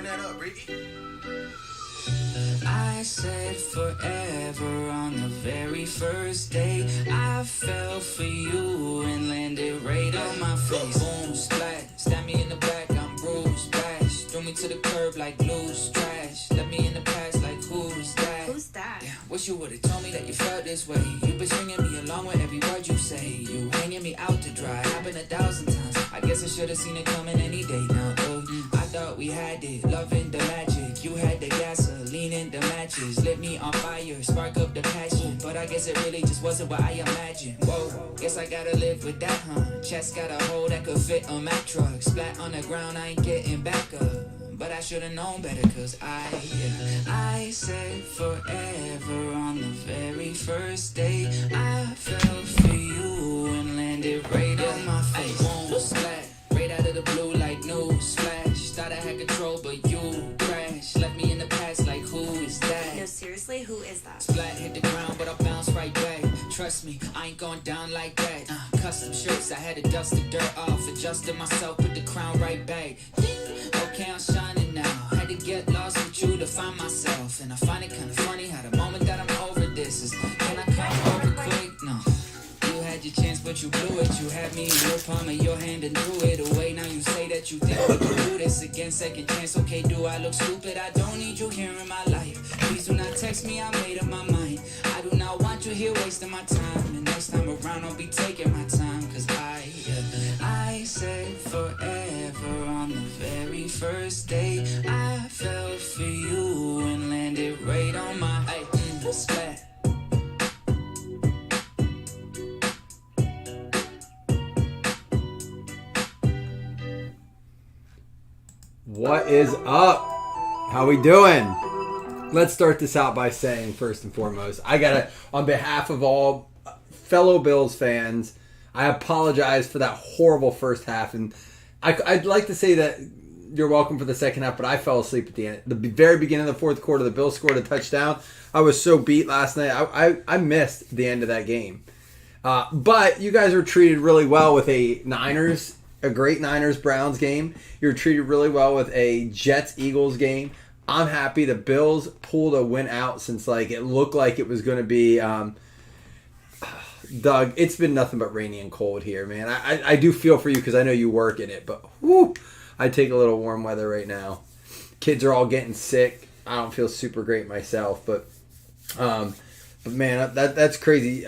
that up, Ricky. I said forever on the very first day. I fell for you and landed right on my face. Boom, splat, stab me in the back, I'm bruised, bash. Threw me to the curb like loose trash. Left me in the past like who's that? Who's that? Yeah, wish you would've told me that you felt this way. You've been stringing me along with every word you say. You hanging me out to dry, happened 1,000 times. I guess I should've seen it coming any day now. I thought we had it, loving the magic. You had the gasoline and the matches. Lit me on fire, spark up the passion. But I guess it really just wasn't what I imagined. Whoa, guess I gotta live with that, huh? Chest got a hole that could fit on Mack truck. Splat on the ground, I ain't getting back up. But I should've known better, cause I said forever on the very first day. I fell for you and landed right on my face. Boom, splat, right out of the blue like news flash. Thought I had control, but you crashed. Left me in the past like who is that? No, seriously, who is that? Splat hit the ground, but I bounced right back. Trust me, I ain't going down like that. Custom shirts, I had to dust the dirt off. Adjusted myself, put the crown right back. Okay, I'm shining now. Had to get lost with you to find myself. And I find it kinda funny how the moment that I'm over this is, can I come over quick? No. You had your chance, but you blew it. You had me in your palm of your hand and threw it away. Now you say that you think we can do this again. Second chance, okay, do I look stupid? I don't need you here in my life. Please do not text me, I made up my mind. I do not want you here wasting my time. And next time around, I'll be taking my time. Cause I said forever on the very first day. I fell for you and landed right on my splat. What is up? How we doing? Let's start this out by saying, first and foremost, I gotta, on behalf of all fellow Bills fans, I apologize for that horrible first half, and I'd like to say that you're welcome for the second half, but I fell asleep at the end. The very beginning of the fourth quarter, the Bills scored a touchdown. I was so beat last night. I missed the end of that game. But you guys were treated really well with a great Niners-Browns game. You were treated really well with a Jets-Eagles game. I'm happy the Bills pulled a win out since it looked like it was going to be... Doug, it's been nothing but rainy and cold here, man. I do feel for you because I know you work in it, but whew, I take a little warm weather right now. Kids are all getting sick. I don't feel super great myself, but man, that's crazy.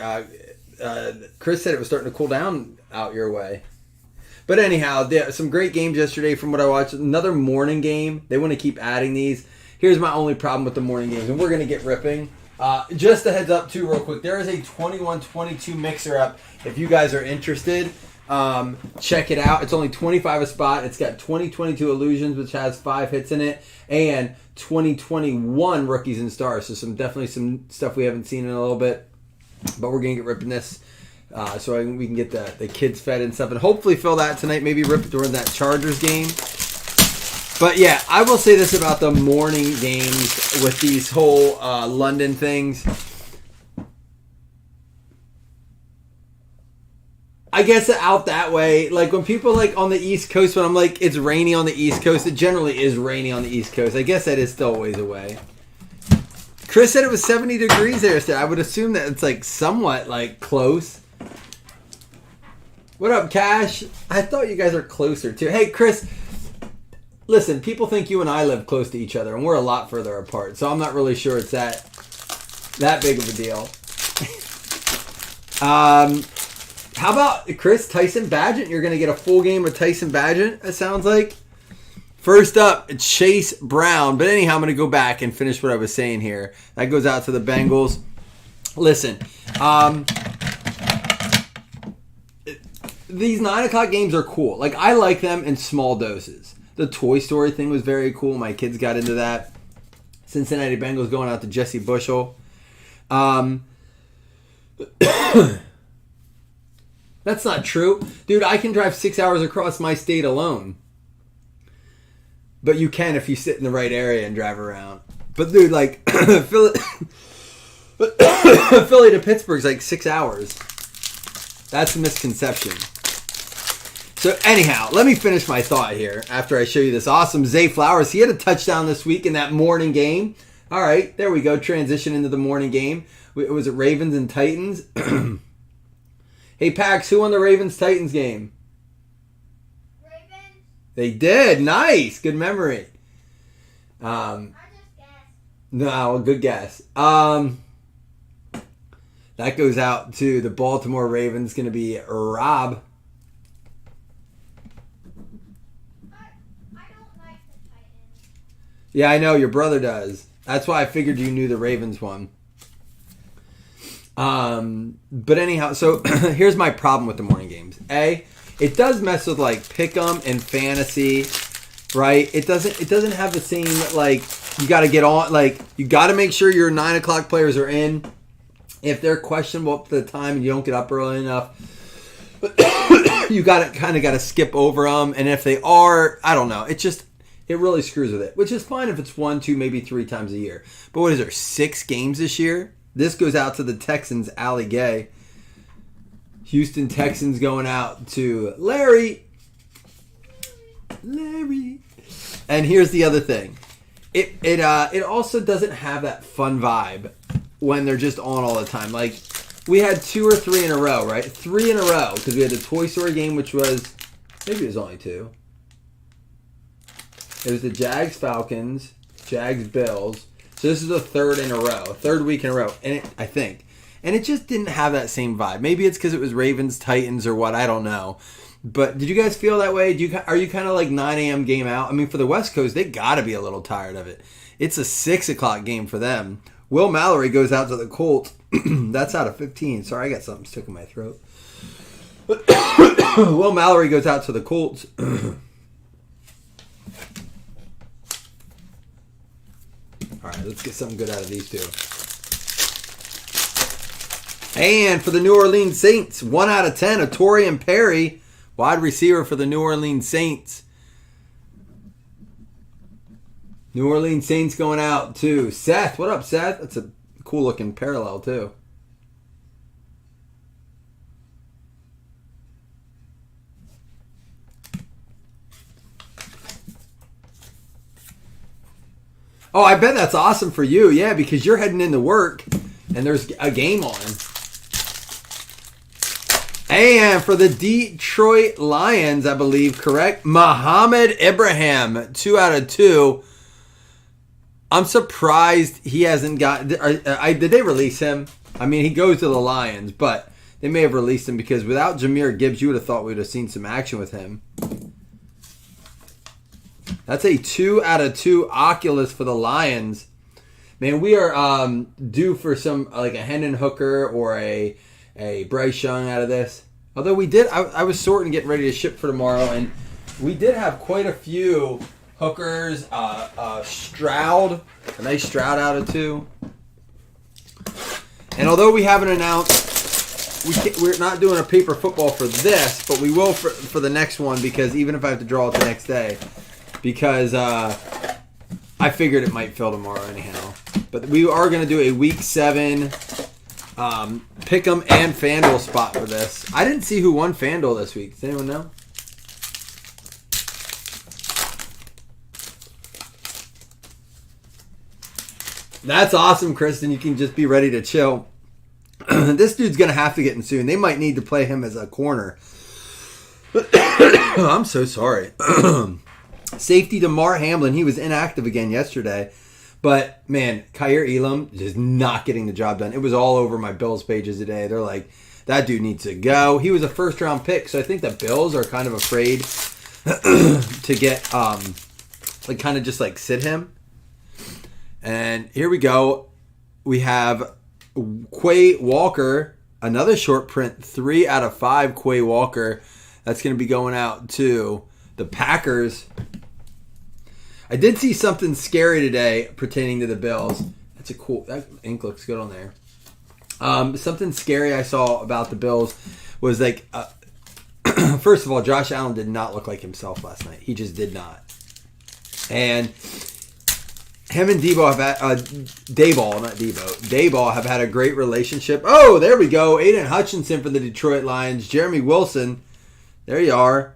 Chris said it was starting to cool down out your way. But anyhow, some great games yesterday from what I watched. Another morning game. They want to keep adding these. Here's my only problem with the morning games, and we're going to get ripping. Just a heads up, too, real quick. There is a 21-22 mixer up. If you guys are interested, check it out. It's only $25 a spot. It's got 2022 Illusions, which has 5 hits in it, and 2021 Rookies and Stars. So definitely some stuff we haven't seen in a little bit. But we're going to get ripping this so we can get the kids fed and stuff. And hopefully fill that tonight. Maybe rip it during that Chargers game. But yeah, I will say this about the morning games with these whole London things. I guess out that way, when people on the East Coast, when I'm it's rainy on the East Coast, it generally is rainy on the East Coast. I guess that is still a ways away. Chris said it was 70 degrees there, so I would assume that it's somewhat close. What up, Cash? I thought you guys are closer too. Hey, Chris. Listen, people think you and I live close to each other, and we're a lot further apart, so I'm not really sure it's that big of a deal. How about, Chris, Tyson Bagent? You're going to get a full game of Tyson Bagent, it sounds like. First up, Chase Brown. But anyhow, I'm going to go back and finish what I was saying here. That goes out to the Bengals. Listen, these 9 o'clock games are cool. I like them in small doses. The Toy Story thing was very cool. My kids got into that. Cincinnati Bengals going out to Jesse Bushell. That's not true. Dude, I can drive 6 hours across my state alone. But you can if you sit in the right area and drive around. But dude, Philly to Pittsburgh's 6 hours. That's a misconception. So anyhow, let me finish my thought here after I show you this awesome Zay Flowers. He had a touchdown this week in that morning game. All right, there we go. Transition into the morning game. It was Ravens and Titans. Hey, Pax, who won the Ravens-Titans game? Ravens. They did. Nice. Good memory. I just guessed. No, good guess. That goes out to the Baltimore Ravens. Going to be Rob. I don't like the Titans. Yeah, I know. Your brother does. That's why I figured you knew the Ravens one. But anyhow, so here's my problem with the morning games. A, it does mess with like pick'em and fantasy, right? It doesn't have the same, like, you got to get on, like, you got to make sure your 9 o'clock players are in. If they're questionable up to the time and you don't get up early enough, you got to skip over them. And if they are, I don't know. It really screws with it, which is fine if it's 1, 2, maybe 3 times a year. But what is there, 6 games this year? This goes out to the Texans, Allie Gay. Houston Texans going out to Larry. And here's the other thing. It also doesn't have that fun vibe when they're just on all the time. Like, we had 2 or 3 in a row, right? 3 in a row, because we had the Toy Story game, which was, maybe it was only 2. It was the Jags-Falcons, Jags-Bills. So this is the 3rd in a row, 3rd week in a row, and I think. And it just didn't have that same vibe. Maybe it's because it was Ravens, Titans, or what, I don't know. But did you guys feel that way? Are you kind of like 9 a.m. game out? I mean, for the West Coast, they got to be a little tired of it. It's a 6 o'clock game for them. Will Mallory goes out to the Colts. That's out of 15. Sorry, I got something stuck in my throat. Will Mallory goes out to the Colts. All right, let's get something good out of these two. And for the New Orleans Saints, 1 out of 10, Torian Perry, wide receiver for the New Orleans Saints. New Orleans Saints going out to Seth. What up, Seth? That's a cool looking parallel, too. Oh, I bet that's awesome for you. Yeah, because you're heading into work and there's a game on. And for the Detroit Lions, I believe, correct? Muhammad Ibrahim, 2 out of 2. I'm surprised he hasn't got... Did they release him? I mean, he goes to the Lions, but they may have released him because without Jahmyr Gibbs, you would have thought we would have seen some action with him. That's a 2 out of 2 Oculus for the Lions. Man, we are due for some, like a Hendon Hooker or a Bryce Young out of this. Although we did, I was sorting, getting ready to ship for tomorrow, and we did have quite a few Hookers. Stroud, a nice Stroud out of 2. And although we haven't announced, we're not doing a paper football for this, but we will for the next one, because even if I have to draw it the next day, because I figured it might fill tomorrow anyhow. But we are going to do a Week 7 Pick'em and FanDuel spot for this. I didn't see who won FanDuel this week. Does anyone know? That's awesome, Kristen. You can just be ready to chill. This dude's going to have to get in soon. They might need to play him as a corner. I'm so sorry. Safety Damar Hamlin, he was inactive again yesterday. But, man, Khair Elam is not getting the job done. It was all over my Bills pages today. They're like, that dude needs to go. He was a first-round pick, so I think the Bills are kind of afraid to get, kind of just, sit him. And here we go. We have Quay Walker, another short print, 3 out of 5 Quay Walker. That's going to be going out to the Packers. I did see something scary today pertaining to the Bills. That's a cool... That ink looks good on there. Something scary I saw about the Bills was first of all, Josh Allen did not look like himself last night. He just did not. And him and Dayball have had a great relationship. Oh, there we go. Aiden Hutchinson for the Detroit Lions. Jeremy Wilson. There you are.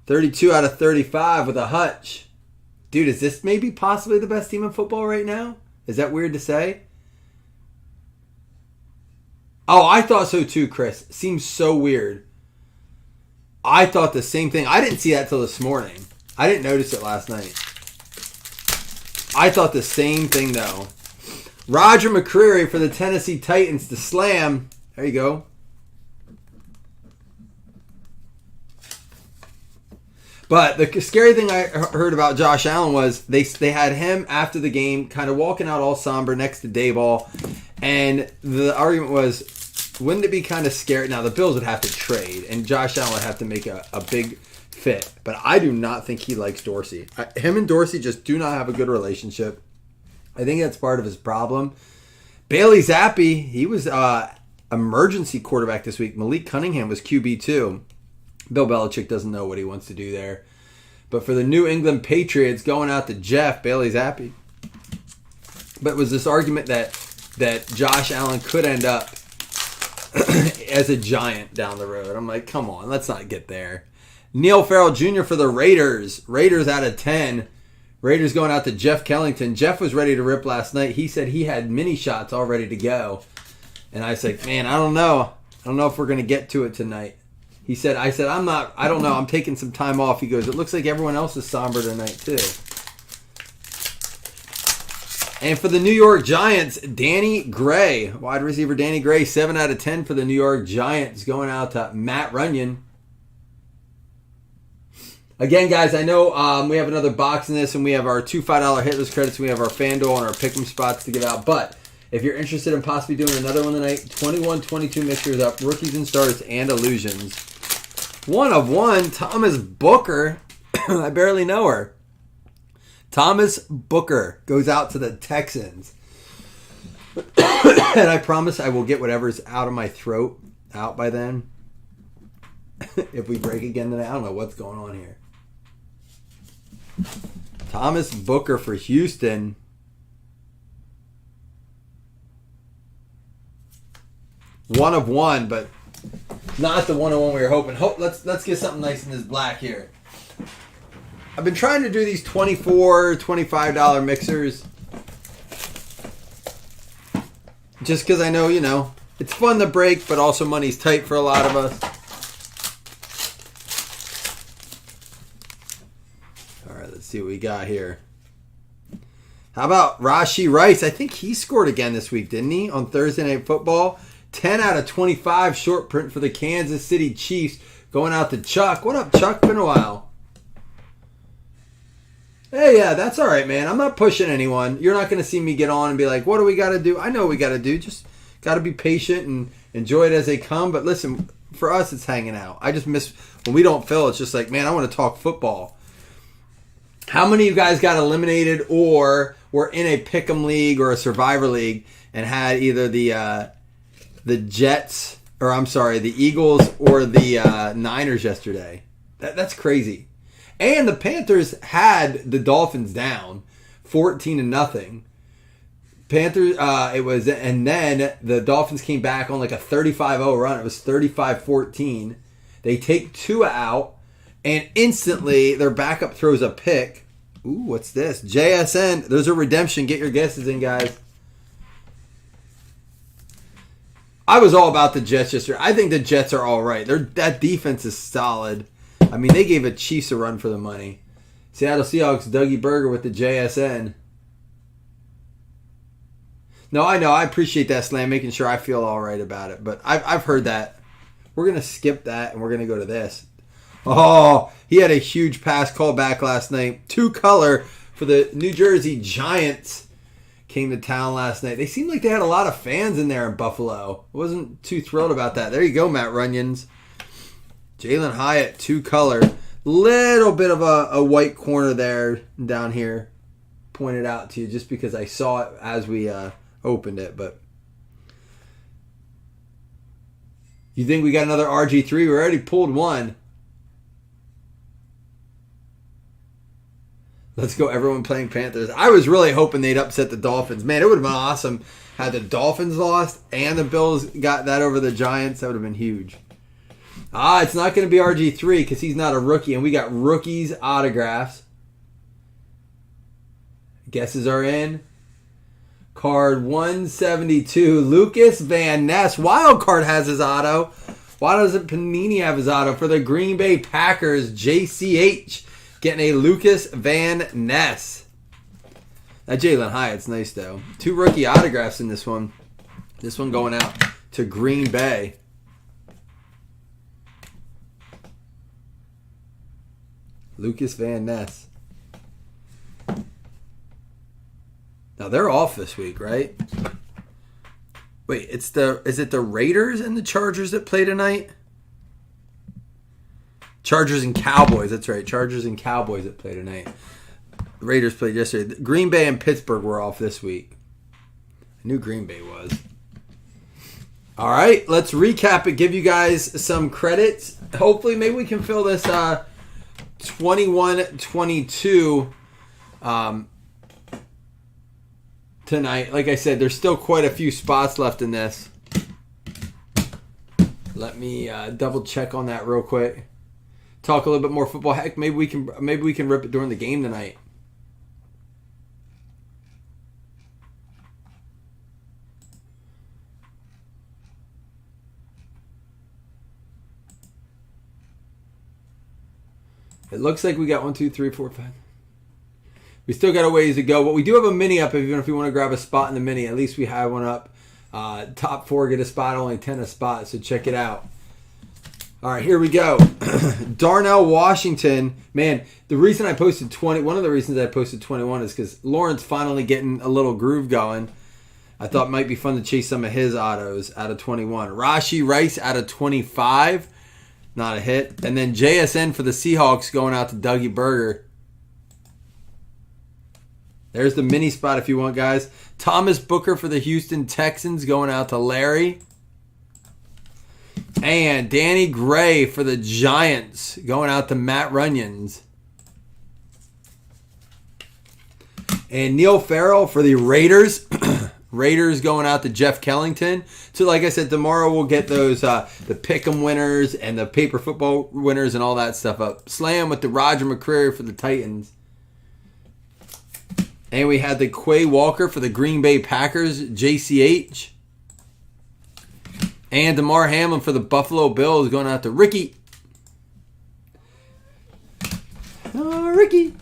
32 out of 35 with a hutch. Dude, is this maybe possibly the best team in football right now? Is that weird to say? Oh, I thought so too, Chris. Seems so weird. I thought the same thing. I didn't see that till this morning. I didn't notice it last night. I thought the same thing, though. Roger McCreary for the Tennessee Titans to slam. There you go. But the scary thing I heard about Josh Allen was they had him after the game kind of walking out all somber next to Dayball. And the argument was, wouldn't it be kind of scary? Now, the Bills would have to trade, and Josh Allen would have to make a big fit. But I do not think he likes Dorsey. Him and Dorsey just do not have a good relationship. I think that's part of his problem. Bailey Zappi, he was emergency quarterback this week. Malik Cunningham was QB2. Bill Belichick doesn't know what he wants to do there. But for the New England Patriots, going out to Jeff, Bailey Zappi. But it was this argument that Josh Allen could end up as a Giant down the road. I'm like, come on, let's not get there. Neil Farrell Jr. for the Raiders. Raiders out of 10. Raiders going out to Jeff Kellington. Jeff was ready to rip last night. He said he had mini shots all ready to go. And I said, man, I don't know. I don't know if we're going to get to it tonight. I said, I don't know. I'm taking some time off. He goes, it looks like everyone else is somber tonight, too. And for the New York Giants, Danny Gray, wide receiver Danny Gray, 7 out of 10 for the New York Giants, going out to Matt Runyon. Again, guys, I know we have another box in this, and we have our two $5 hitless credits, and we have our FanDuel and our Pick'em spots to give out. But if you're interested in possibly doing another one tonight, 21-22 mixtures up, rookies and starts and illusions. 1 of 1, Thomas Booker. I barely know her. Thomas Booker goes out to the Texans. And I promise I will get whatever's out of my throat out by then. If we break again tonight, I don't know what's going on here. Thomas Booker for Houston. One of 1, but not the 1 of 1 we were hoping. Let's get something nice in this black here. I've been trying to do these $24, $25 mixers. Just because I know, it's fun to break, but also money's tight for a lot of us. All right, let's see what we got here. How about Rashee Rice? I think he scored again this week, didn't he? On Thursday Night Football. 10 out of 25 short print for the Kansas City Chiefs. Going out to Chuck. What up, Chuck? Been a while. Hey, yeah, that's all right, man. I'm not pushing anyone. You're not going to see me get on and be like, what do we got to do? I know what we got to do. Just got to be patient and enjoy it as they come. But listen, for us, it's hanging out. I just miss when we don't fill. It's just like, man, I want to talk football. How many of you guys got eliminated or were in a pick'em league or a survivor league and had either the Jets, or I'm sorry, the Eagles or the Niners yesterday? That's crazy. And the Panthers had the Dolphins down 14-0. Panthers, and then the Dolphins came back on like a 35-0 run. It was 35-14. They take Tua out, and instantly their backup throws a pick. Ooh, what's this? JSN. There's a redemption. Get your guesses in, guys. I was all about the Jets yesterday. I think the Jets are all right. That defense is solid. I mean, they gave the Chiefs a run for the money. Seattle Seahawks, Dougie Berger with the JSN. No, I know. I appreciate that, Slam, making sure I feel all right about it. But I've heard that. We're going to skip that, and we're going to go to this. Oh, he had a huge pass call back last night. 2-color for the New Jersey Giants. Came to town last night. They seemed like they had a lot of fans in there in Buffalo. I wasn't too thrilled about that. There you go, Matt Runyons. Jalen Hyatt, 2-color. Little bit of a white corner there down here. Pointed out to you just because I saw it as we opened it. But you think we got another RG3? We already pulled one. Let's go, everyone playing Panthers. I was really hoping they'd upset the Dolphins. Man, it would have been awesome had the Dolphins lost and the Bills got that over the Giants. That would have been huge. It's not going to be RG3 because he's not a rookie, and we got rookies autographs. Guesses are in. Card 172, Lucas Van Ness. Wild card has his auto. Why doesn't Panini have his auto? For the Green Bay Packers, JCH getting a Lucas Van Ness. That Jalen Hyatt's nice, though. 2 rookie autographs in this one. This one going out to Green Bay. Lucas Van Ness. Now they're off this week, right? Wait, is it the Raiders and the Chargers that play tonight? Chargers and Cowboys, that's right. Chargers and Cowboys that play tonight. The Raiders played yesterday. Green Bay and Pittsburgh were off this week. I knew Green Bay was. All right, let's recap it. Give you guys some credits. Hopefully, maybe we can fill this 21-22 tonight. Like I said, there's still quite a few spots left in this. Let me double check on that real quick. Talk a little bit more football. Heck, maybe we can rip it during the game tonight. It looks like we got 1, 2, 3, 4, 5. We still got a ways to go, but we do have a mini up. Even if you want to grab a spot in the mini, at least we have one up. Top 4 get a spot, only 10 a spot, so check it out. All right, here we go. Darnell Washington. Man, the reason I posted 20, one of the reasons I posted 21 is because Lawrence finally getting a little groove going. I thought it might be fun to chase some of his autos out of 21. Rashee Rice out of 25. Not a hit. And then JSN for the Seahawks going out to Dougie Berger. There's the mini spot if you want, guys. Thomas Booker for the Houston Texans going out to Larry. And Danny Gray for the Giants going out to Matt Runyons. And Neil Farrell for the Raiders. Raiders going out to Jeff Kellington. So like I said, tomorrow we'll get those the Pick'em winners and the paper football winners and all that stuff up. Slam with the Roger McCreary for the Titans. And we had the Quay Walker for the Green Bay Packers, JCH. And DeMar Hamlin for the Buffalo Bills going out to Ricky. Oh, Ricky.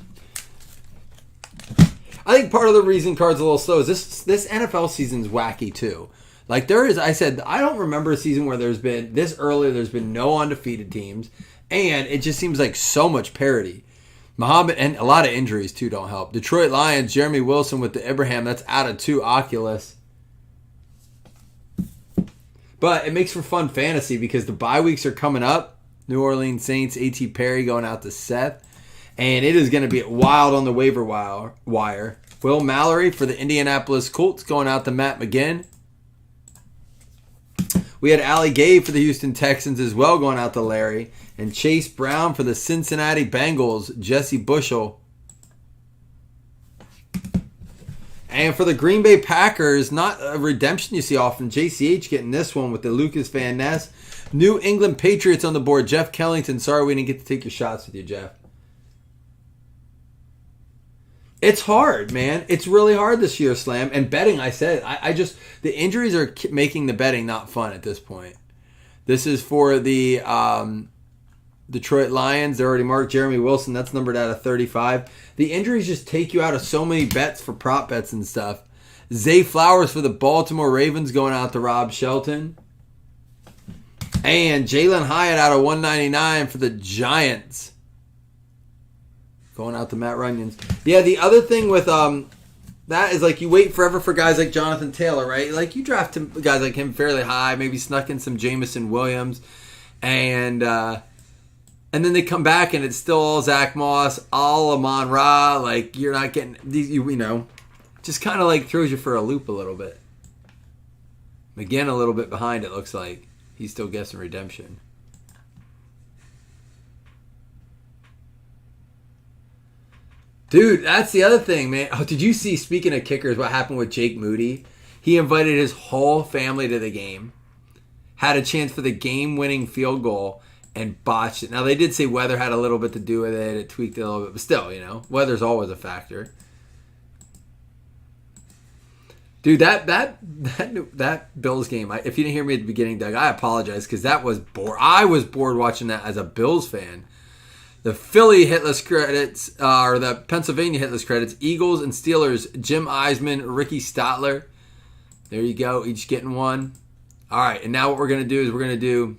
I think part of the reason cards are a little slow is this NFL season's wacky too. Like I don't remember a season where there's been this early, there's been no undefeated teams, and it just seems like so much parity. Muhammad, and a lot of injuries too don't help. Detroit Lions, Jeremy Wilson with the Ibrahim, that's out of 2 Oculus. But it makes for fun fantasy because the bye weeks are coming up. New Orleans Saints, A.T. Perry going out to Seth. And it is going to be wild on the waiver wire. Will Mallory for the Indianapolis Colts going out to Matt McGinn. We had Ali Gay for the Houston Texans as well going out to Larry. And Chase Brown for the Cincinnati Bengals, Jesse Bushel. And for the Green Bay Packers, not a redemption you see often. JCH getting this one with the Lucas Van Ness. New England Patriots on the board, Jeff Kellington. Sorry we didn't get to take your shots with you, Jeff. It's hard, man. It's really hard this year, Slam. And betting, I said, I just, the injuries are making the betting not fun at this point. This is for the Detroit Lions. They're already marked. Jeremy Wilson, that's numbered out of 35. The injuries just take you out of so many bets for prop bets and stuff. Zay Flowers for the Baltimore Ravens going out to Rob Shelton. And Jalen Hyatt out of 199 for the Giants. Going out to Matt Runyons. Yeah, the other thing with that is like you wait forever for guys like Jonathan Taylor, right? Like you draft guys like him fairly high, maybe snuck in some Jameson Williams, and then they come back and it's still all Zach Moss, all Amon-Ra. Like you're not getting these, you know, just kind of like throws you for a loop a little bit. McGinn a little bit behind. It looks like he's still guessing redemption. Dude, that's the other thing, man. Oh, did you see, speaking of kickers, what happened with Jake Moody? He invited his whole family to the game, had a chance for the game-winning field goal, and botched it. Now, they did say weather had a little bit to do with it. It tweaked it a little bit. But still, weather's always a factor. Dude, that Bills game, if you didn't hear me at the beginning, Doug, I apologize because that was bored. I was bored watching that as a Bills fan. The Philly hitless credits, or the Pennsylvania hitless credits, Eagles and Steelers, Jim Eisman, Ricky Stotler. There you go, each getting one. All right, and now what we're going to do is we're going to do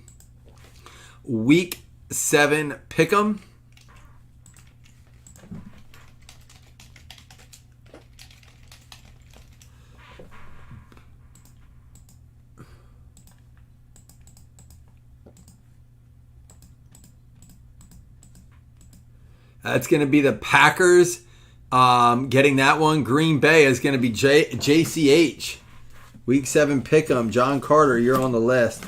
Week 7 Pick'em. It's going to be the Packers getting that one. Green Bay is going to be JCH. Week 7 Pick'em. John Carter, you're on the list.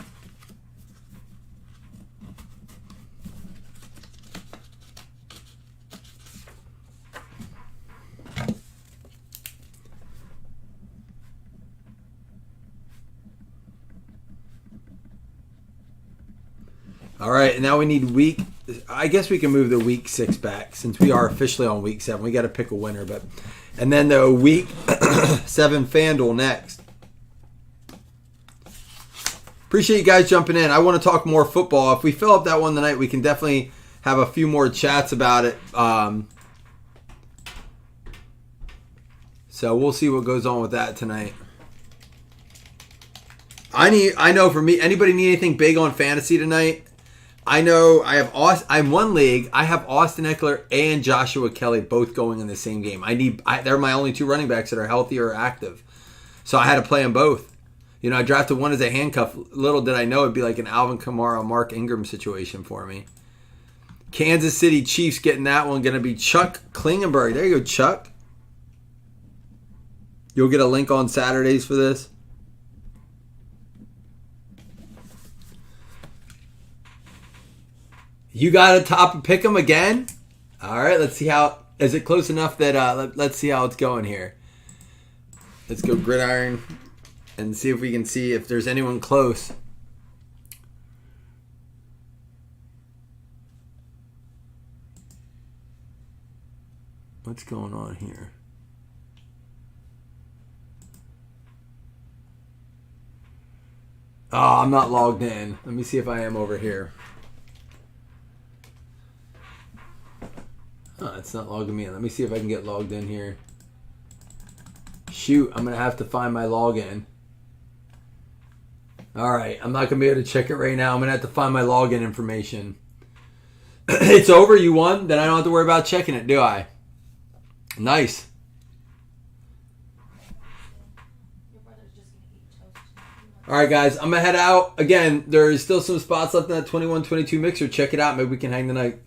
All right, and now we need I guess we can move the week 6 back since we are officially on week 7. We got to pick a winner, and then the week 7 FanDuel next. Appreciate you guys jumping in. I want to talk more football. If we fill up that one tonight, we can definitely have a few more chats about it. So we'll see what goes on with that tonight. I know for me, anybody need anything big on fantasy tonight? I know I'm one league. I have Austin Eckler and Joshua Kelly both going in the same game. They're my only 2 running backs that are healthy or active. So I had to play them both. I drafted one as a handcuff. Little did I know it'd be like an Alvin Kamara, Mark Ingram situation for me. Kansas City Chiefs getting that one. Going to be Chuck Klingenberg. There you go, Chuck. You'll get a link on Saturdays for this. You got a top pick 'em again? All right, let's see how. Is it close enough that let's see how it's going here. Let's go Gridiron and see if we can see if there's anyone close. What's going on here? Oh, I'm not logged in. Let me see if I am over here. Oh, it's not logging me in. Let me see if I can get logged in here. Shoot, I'm going to have to find my login. All right, I'm not going to be able to check it right now. I'm going to have to find my login information. It's over, you won? Then I don't have to worry about checking it, do I? Nice. All right, guys, I'm going to head out. Again, there is still some spots left in that 21-22 mixer. Check it out. Maybe we can hang tonight.